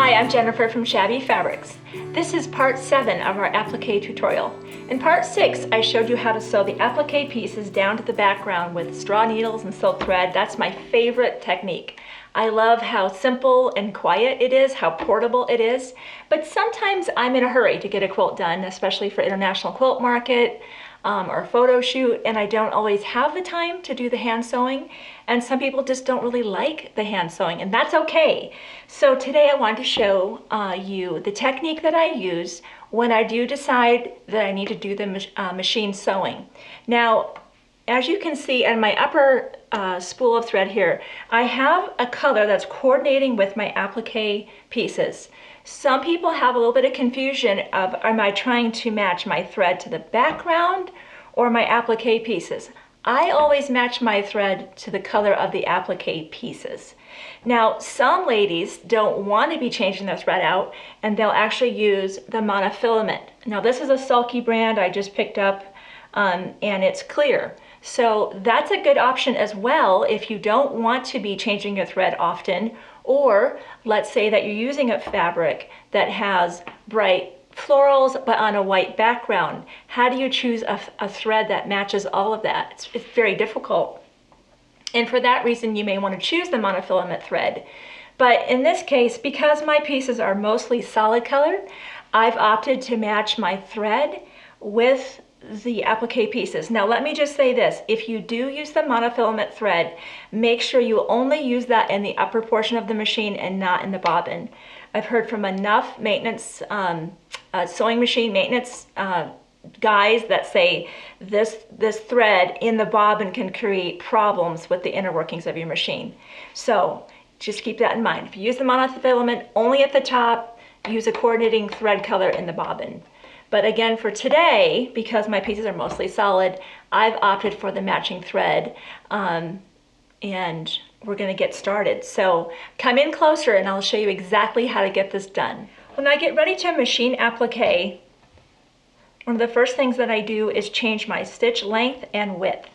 Hi, I'm Jennifer from Shabby Fabrics. This is part 7 of our applique tutorial. In part 6, I showed you how to sew the applique pieces down to the background with straw needles and silk thread. That's my favorite technique. I love how simple and quiet it is, how portable it is, but sometimes I'm in a hurry to get a quilt done, especially for International Quilt Market or photo shoot, and I don't always have the time to do the hand sewing, and some people just don't really like the hand sewing, and that's okay. So today I want to show you the technique that I use when I do decide that I need to do the machine sewing. Now, as you can see on my upper spool of thread here, I have a color that's coordinating with my applique pieces. Some people have a little bit of confusion of, am I trying to match my thread to the background or my applique pieces? I always match my thread to the color of the applique pieces. Now, some ladies don't want to be changing their thread out, and they'll actually use the monofilament. Now, this is a sulky brand I just picked up, and it's clear. So that's a good option as well if you don't want to be changing your thread often, or let's say that you're using a fabric that has bright florals but on a white background. How do you choose a thread that matches all of that? It's very difficult. And for that reason, you may want to choose the monofilament thread. But in this case, because my pieces are mostly solid colored, I've opted to match my thread with the applique pieces. Now let me just say this, if you do use the monofilament thread, make sure you only use that in the upper portion of the machine and not in the bobbin. I've heard from enough maintenance, sewing machine maintenance guys that say this thread in the bobbin can create problems with the inner workings of your machine. So just keep that in mind. If you use the monofilament only at the top, use a coordinating thread color in the bobbin. But again, for today, because my pieces are mostly solid, I've opted for the matching thread, and we're going to get started. So come in closer and I'll show you exactly how to get this done. When I get ready to machine applique, one of the first things that I do is change my stitch length and width.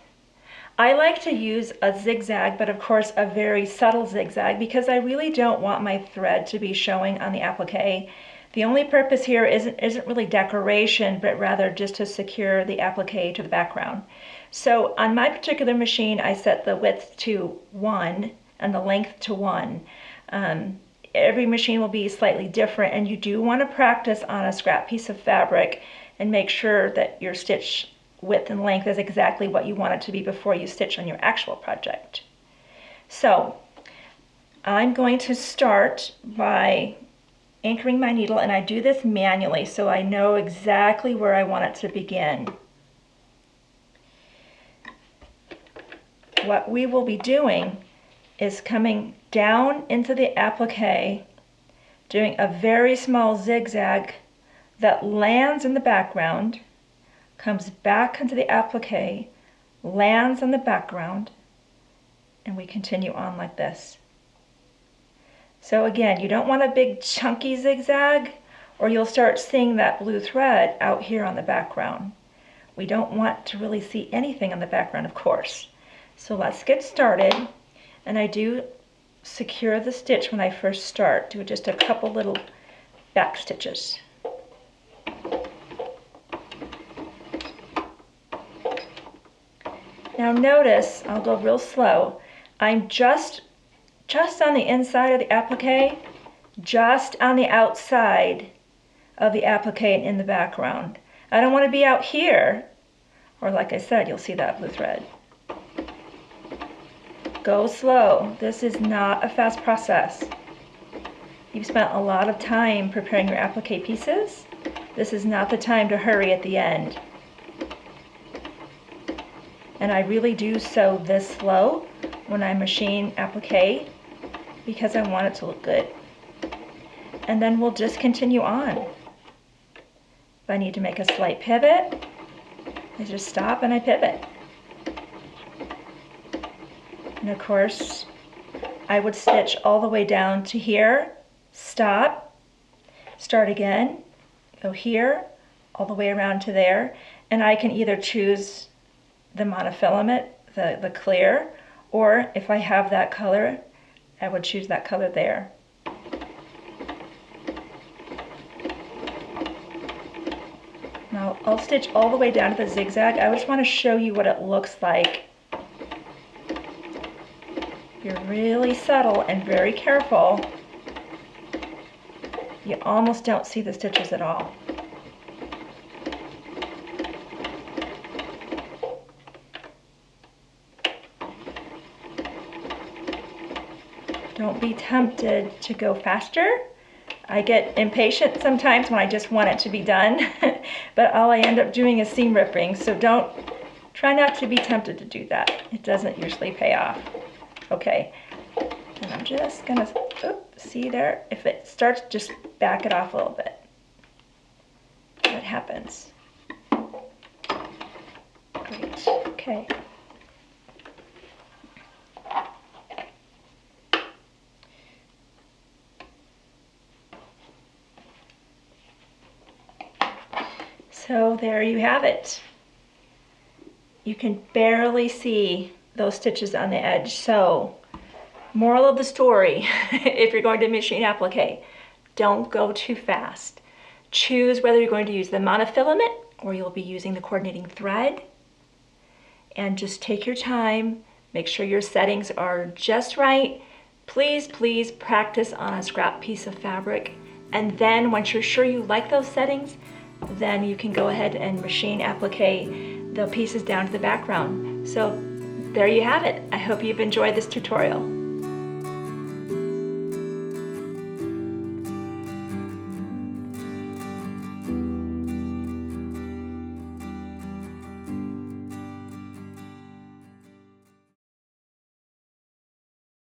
I like to use a zigzag, but of course a very subtle zigzag, because I really don't want my thread to be showing on the applique. The only purpose here isn't really decoration, but rather just to secure the applique to the background. So on my particular machine, I set the width to 1 and the length to 1. Every machine will be slightly different, and you do want to practice on a scrap piece of fabric and make sure that your stitch width and length is exactly what you want it to be before you stitch on your actual project. So I'm going to start by anchoring my needle, and I do this manually so I know exactly where I want it to begin. What we will be doing is coming down into the applique, doing a very small zigzag that lands in the background, comes back into the applique, lands on the background, and we continue on like this. So again, you don't want a big chunky zigzag, or you'll start seeing that blue thread out here on the background. We don't want to really see anything on the background, of course. So let's get started. And I do secure the stitch when I first start. Do just a couple little back stitches. Now notice, I'll go real slow, I'm just on the inside of the applique, just on the outside of the applique and in the background. I don't want to be out here, or like I said, you'll see that blue thread. Go slow. This is not a fast process. You've spent a lot of time preparing your applique pieces. This is not the time to hurry at the end. And I really do sew this slow when I machine applique, because I want it to look good. And then we'll just continue on. If I need to make a slight pivot, I just stop and I pivot. And of course, I would stitch all the way down to here, stop, start again, go here, all the way around to there, and I can either choose the monofilament, the clear, or if I have that color, I would choose that color there. I'll stitch all the way down to the zigzag. I just want to show you what it looks like. You're really subtle and very careful. You almost don't see the stitches at all. Don't be tempted to go faster. I get impatient sometimes when I just want it to be done, but all I end up doing is seam ripping, so try not to be tempted to do that. It doesn't usually pay off. Okay, and I'm just gonna, see there? If it starts, just back it off a little bit. That happens. Great, okay. So there you have it. You can barely see those stitches on the edge. So, moral of the story, if you're going to machine applique, don't go too fast. Choose whether you're going to use the monofilament or you'll be using the coordinating thread. And just take your time, make sure your settings are just right. Please, please practice on a scrap piece of fabric. And then once you're sure you like those settings, then you can go ahead and machine applique the pieces down to the background. So there you have it. I hope you've enjoyed this tutorial.